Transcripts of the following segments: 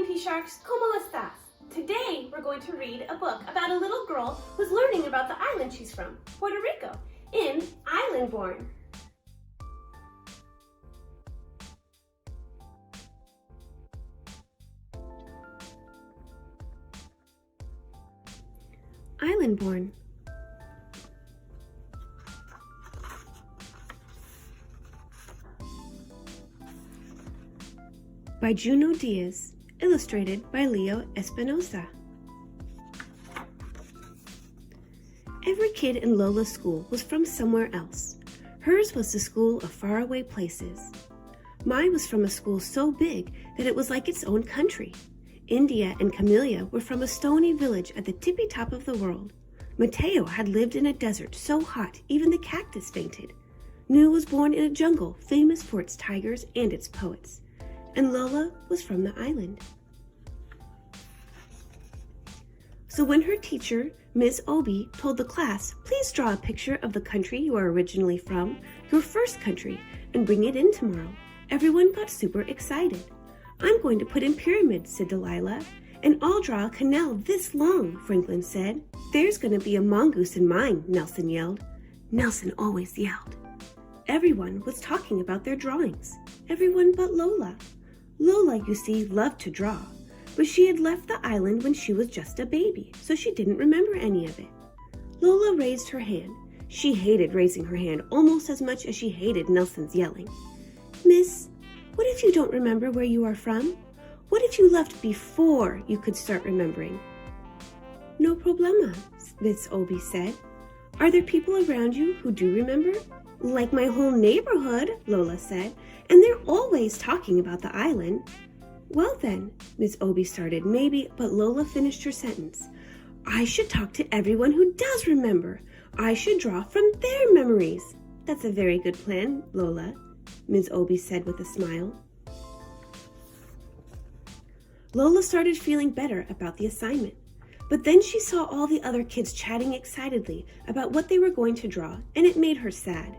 Pea Sharks, ¿cómo estás? Today we're going to read a book about a little girl who's learning about the island she's from, Puerto Rico, in Islandborn. Islandborn. By Junot Díaz, illustrated by Leo Espinosa. Every kid in Lola's school was from somewhere else. Hers was the school of faraway places. Mine was from a school so big that it was like its own country. India and Camelia were from a stony village at the tippy top of the world. Mateo had lived in a desert so hot even the cactus fainted. Nu was born in a jungle famous for its tigers and its poets. And Lola was from the island. So when her teacher, Ms. Obi, told the class, please draw a picture of the country you are originally from, your first country, and bring it in tomorrow, everyone got super excited. I'm going to put in pyramids, said Delilah. And I'll draw a canal this long, Franklin said. There's going to be a mongoose in mine, Nelson yelled. Nelson always yelled. Everyone was talking about their drawings. Everyone but Lola. Lola, you see, loved to draw, but she had left the island when she was just a baby, so she didn't remember any of it. Lola raised her hand. She hated raising her hand almost as much as she hated Nelson's yelling. Miss, what if you don't remember where you are from? What if you left before you could start remembering? No problema, Miss Obi said. Are there people around you who do remember? Like my whole neighborhood, Lola said, and they're always talking about the island. Well then, Miss Obi started, maybe, but Lola finished her sentence. I should talk to everyone who does remember. I should draw from their memories. That's a very good plan, Lola, Ms. Obi said with a smile. Lola started feeling better about the assignment, but then she saw all the other kids chatting excitedly about what they were going to draw, and it made her sad.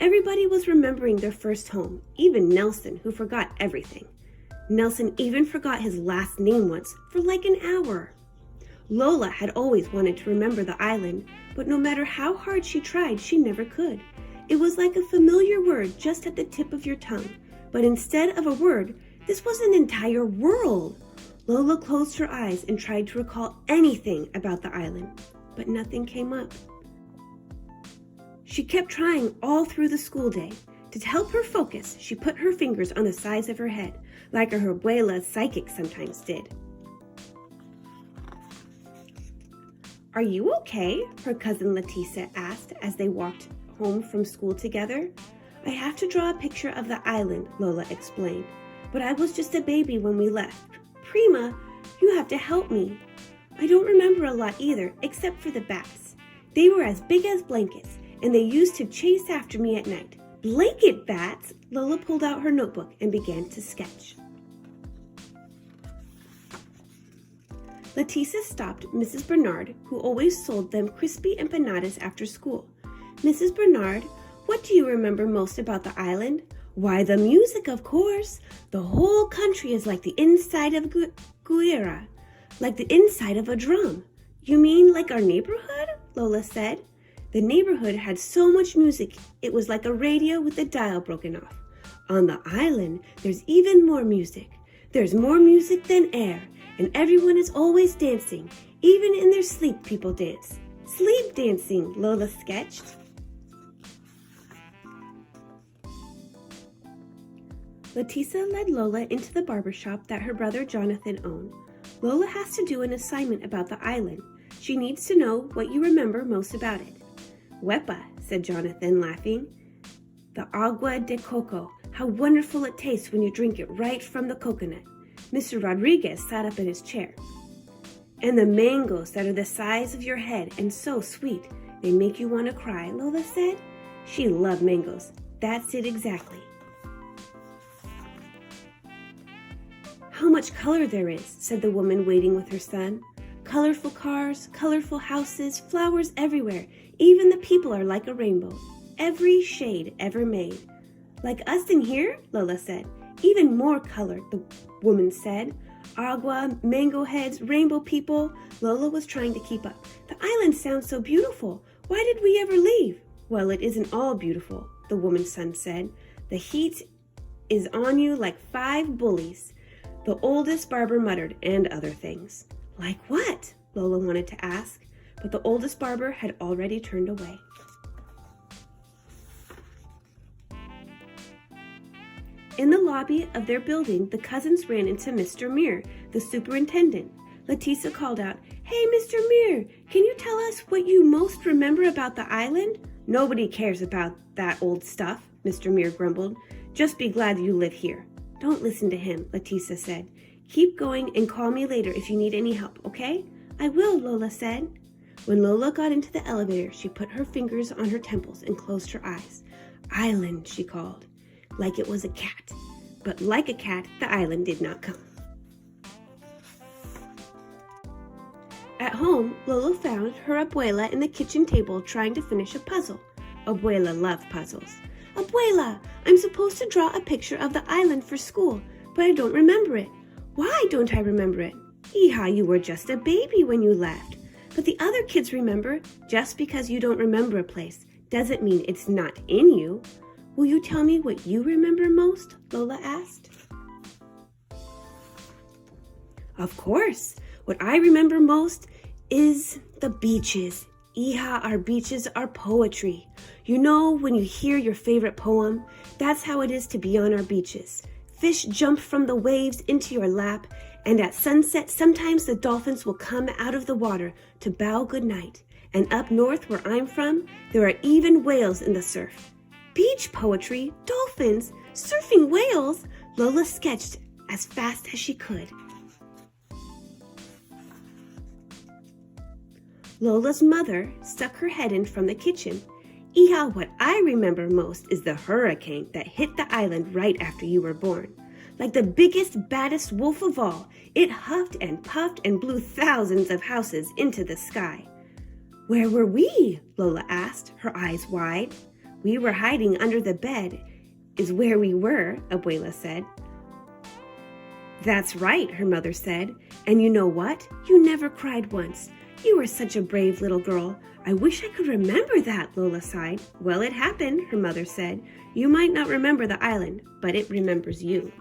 Everybody was remembering their first home, even Nelson, who forgot everything. Nelson even forgot his last name once for like an hour. Lola had always wanted to remember the island, but no matter how hard she tried, she never could. It was like a familiar word just at the tip of your tongue, but instead of a word, this was an entire world. Lola closed her eyes and tried to recall anything about the island, but nothing came up. She kept trying all through the school day. To help her focus, she put her fingers on the sides of her head, like her abuela psychic sometimes did. Are you okay? Her cousin Leticia asked as they walked home from school together. I have to draw a picture of the island, Lola explained, but I was just a baby when we left. Prima, you have to help me. I don't remember a lot either, except for the bats. They were as big as blankets, and they used to chase after me at night. Blanket bats! Lola pulled out her notebook and began to sketch. Leticia stopped Mrs. Bernard, who always sold them crispy empanadas after school. Mrs. Bernard, what do you remember most about the island? Why, the music, of course. The whole country is like the inside of Guira, like the inside of a drum. You mean like our neighborhood? Lola said. The neighborhood had so much music, it was like a radio with the dial broken off. On the island, there's even more music. There's more music than air, and everyone is always dancing. Even in their sleep, people dance. Sleep dancing, Lola sketched. Leticia led Lola into the barber shop that her brother Jonathan owned. Lola has to do an assignment about the island. She needs to know what you remember most about it. Wepa, said Jonathan, laughing. The agua de coco, how wonderful it tastes when you drink it right from the coconut. Mr. Rodriguez sat up in his chair. And the mangoes that are the size of your head and so sweet, they make you want to cry, Lola said. She loved mangoes. That's it exactly. How much color there is, said the woman waiting with her son. Colorful cars, colorful houses, flowers everywhere. Even the people are like a rainbow. Every shade ever made. Like us in here, Lola said. Even more color, the woman said. Agua, mango heads, rainbow people. Lola was trying to keep up. The island sounds so beautiful. Why did we ever leave? Well, it isn't all beautiful, the woman's son said. The heat is on you like 5 bullies. The oldest barber muttered, and other things. Like what? Lola wanted to ask, but the oldest barber had already turned away. In the lobby of their building, the cousins ran into Mr. Muir, the superintendent. Letisa called out, "Hey, Mr. Muir, can you tell us what you most remember about the island?" "Nobody cares about that old stuff," Mr. Muir grumbled. "Just be glad you live here." "Don't listen to him," Letisa said. "Keep going and call me later if you need any help, okay?" "I will," Lola said. When Lola got into the elevator, she put her fingers on her temples and closed her eyes. "Island," she called, like it was a cat. But like a cat, the island did not come. At home, Lola found her abuela in the kitchen table trying to finish a puzzle. Abuela loved puzzles. "Abuela, I'm supposed to draw a picture of the island for school, but I don't remember it." "Why don't I remember it?" "Hija, you were just a baby when you left." "But the other kids remember. Just because you don't remember a place doesn't mean it's not in you." "Will you tell me what you remember most?" Lola asked. "Of course. What I remember most is the beaches. Hija, our beaches are poetry. You know, when you hear your favorite poem, that's how it is to be on our beaches. Fish jump from the waves into your lap, and at sunset, sometimes the dolphins will come out of the water to bow goodnight. And up north, where I'm from, there are even whales in the surf." "Beach poetry, dolphins, surfing whales," Lola sketched as fast as she could. Lola's mother stuck her head in from the kitchen. "Hija, what I remember most is the hurricane that hit the island right after you were born. Like the biggest, baddest wolf of all, it huffed and puffed and blew thousands of houses into the sky." "Where were we?" Lola asked, her eyes wide. "We were hiding under the bed, is where we were," Abuela said. "That's right," her mother said. "And you know what? You never cried once. You were such a brave little girl. I wish I could remember that," Lola sighed. "Well, it happened," her mother said. "You might not remember the island, but it remembers you."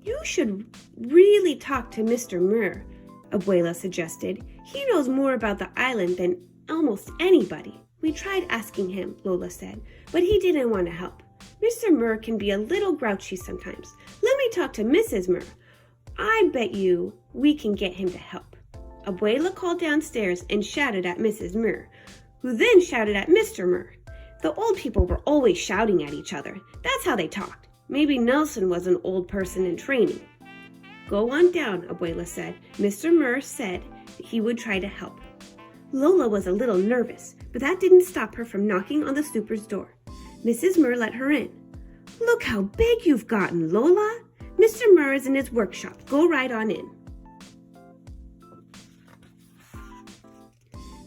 "You should really talk to Mr. Muir," Abuela suggested. "He knows more about the island than almost anybody." "We tried asking him," Lola said, "but he didn't want to help. Mr. Muir can be a little grouchy sometimes. Let me talk to Mrs. Muir. I bet you we can get him to help." Abuela called downstairs and shouted at Mrs. Muir, who then shouted at Mr. Muir. The old people were always shouting at each other. That's how they talked. Maybe Nelson was an old person in training. "Go on down," Abuela said. Mr. Muir said that he would try to help. Lola was a little nervous, but that didn't stop her from knocking on the super's door. Mrs. Muir let her in. "Look how big you've gotten, Lola. Mr. Muir is in his workshop. Go right on in."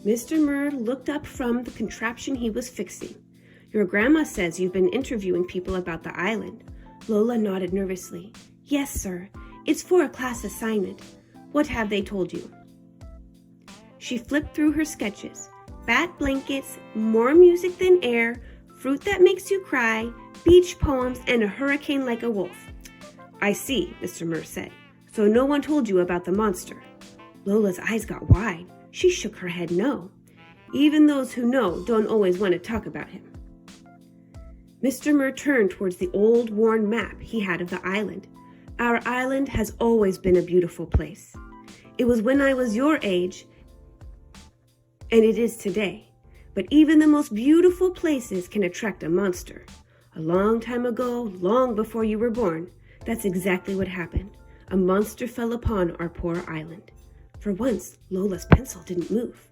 Mr. Muir looked up from the contraption he was fixing. "Your grandma says you've been interviewing people about the island." Lola nodded nervously. "Yes, sir. It's for a class assignment. What have they told you?" She flipped through her sketches. Bat blankets, more music than air, fruit that makes you cry, beach poems, and a hurricane like a wolf. "I see," Mr. Muir said. "So no one told you about the monster?" Lola's eyes got wide. She shook her head no. Even those who know don't always want to talk about him. Mr. Muir turned towards the old worn map he had of the island. "Our island has always been a beautiful place. It was when I was your age, and it is today. But even the most beautiful places can attract a monster. A long time ago, long before you were born, that's exactly what happened. A monster fell upon our poor island." For once, Lola's pencil didn't move.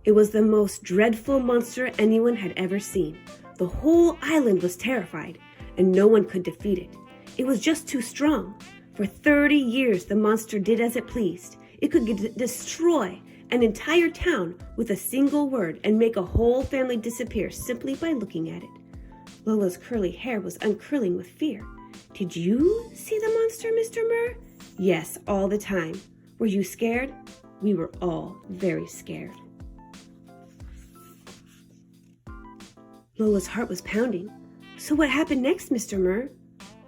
It was the most dreadful monster anyone had ever seen. The whole island was terrified, and no one could defeat it. It was just too strong. For 30 years, the monster did as it pleased. It could destroy an entire town with a single word and make a whole family disappear simply by looking at it. Lola's curly hair was uncurling with fear. Did you see the monster, Mr. Murr? Yes, all the time. Were you scared? We were all very scared. Lola's heart was pounding. So what happened next, Mr. Murr?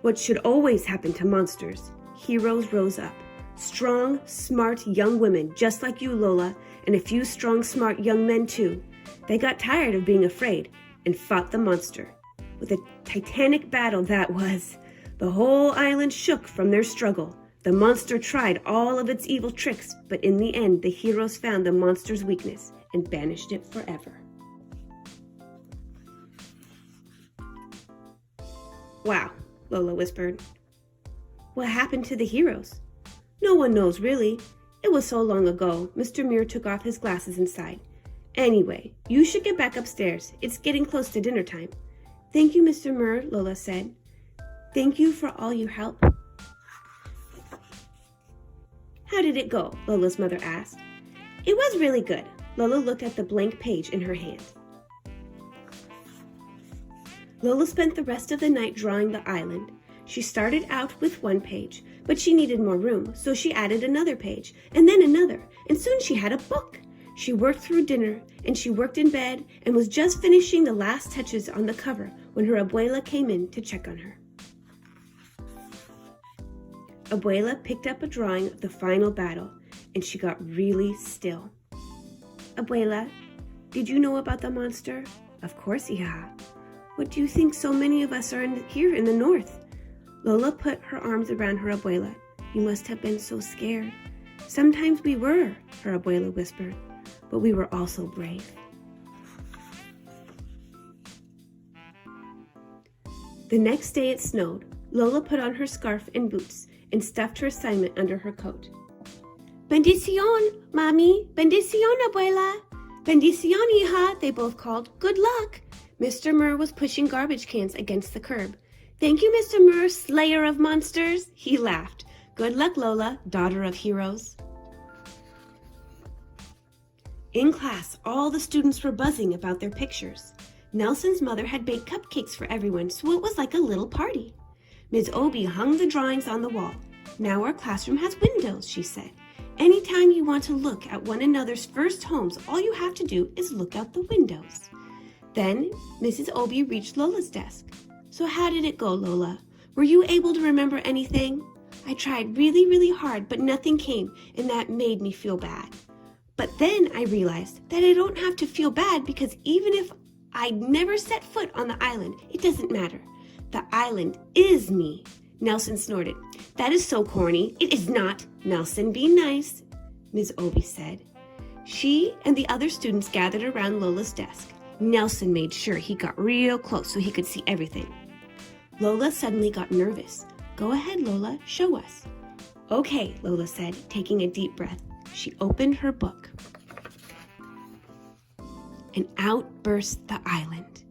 What should always happen to monsters. Heroes rose up. Strong, smart young women, just like you, Lola, and a few strong, smart young men, too. They got tired of being afraid and fought the monster. With a titanic battle that was. The whole island shook from their struggle. The monster tried all of its evil tricks, but in the end, the heroes found the monster's weakness and banished it forever. Wow, Lola whispered. What happened to the heroes? No one knows, really. It was so long ago. Mr. Muir took off his glasses and sighed. Anyway, you should get back upstairs. It's getting close to dinner time. Thank you, Mr. Murr, Lola said. Thank you for all your help. How did it go? Lola's mother asked. It was really good. Lola looked at the blank page in her hand. Lola spent the rest of the night drawing the island. She started out with one page, but she needed more room, so she added another page, and then another, and soon she had a book. She worked through dinner, and she worked in bed, and was just finishing the last touches on the cover when her abuela came in to check on her. Abuela picked up a drawing of the final battle, and she got really still. Abuela, did you know about the monster? Of course, hija. What do you think so many of us are here in the north? Lola put her arms around her abuela. You must have been so scared. Sometimes we were, her abuela whispered, but we were also brave. The next day it snowed. Lola put on her scarf and boots and stuffed her assignment under her coat. Bendición, Mami! Bendición, abuela! Bendición, hija! They both called. Good luck! Mr. Murr was pushing garbage cans against the curb. Thank you, Mr. Murr, slayer of monsters. He laughed. Good luck, Lola, daughter of heroes. In class, all the students were buzzing about their pictures. Nelson's mother had baked cupcakes for everyone, so it was like a little party. Ms. Obie hung the drawings on the wall. Now our classroom has windows, she said. Anytime you want to look at one another's first homes, all you have to do is look out the windows. Then Mrs. Obie reached Lola's desk. So how did it go, Lola? Were you able to remember anything? I tried really, really hard, but nothing came, and that made me feel bad. But then I realized that I don't have to feel bad because even if I'd never set foot on the island, it doesn't matter. The island is me. Nelson snorted. That is so corny. It is not. Nelson, be nice, Ms. Obie said. She and the other students gathered around Lola's desk. Nelson made sure he got real close so he could see everything. Lola suddenly got nervous. Go ahead, Lola, show us. Okay, Lola said, taking a deep breath. She opened her book. And out burst the island.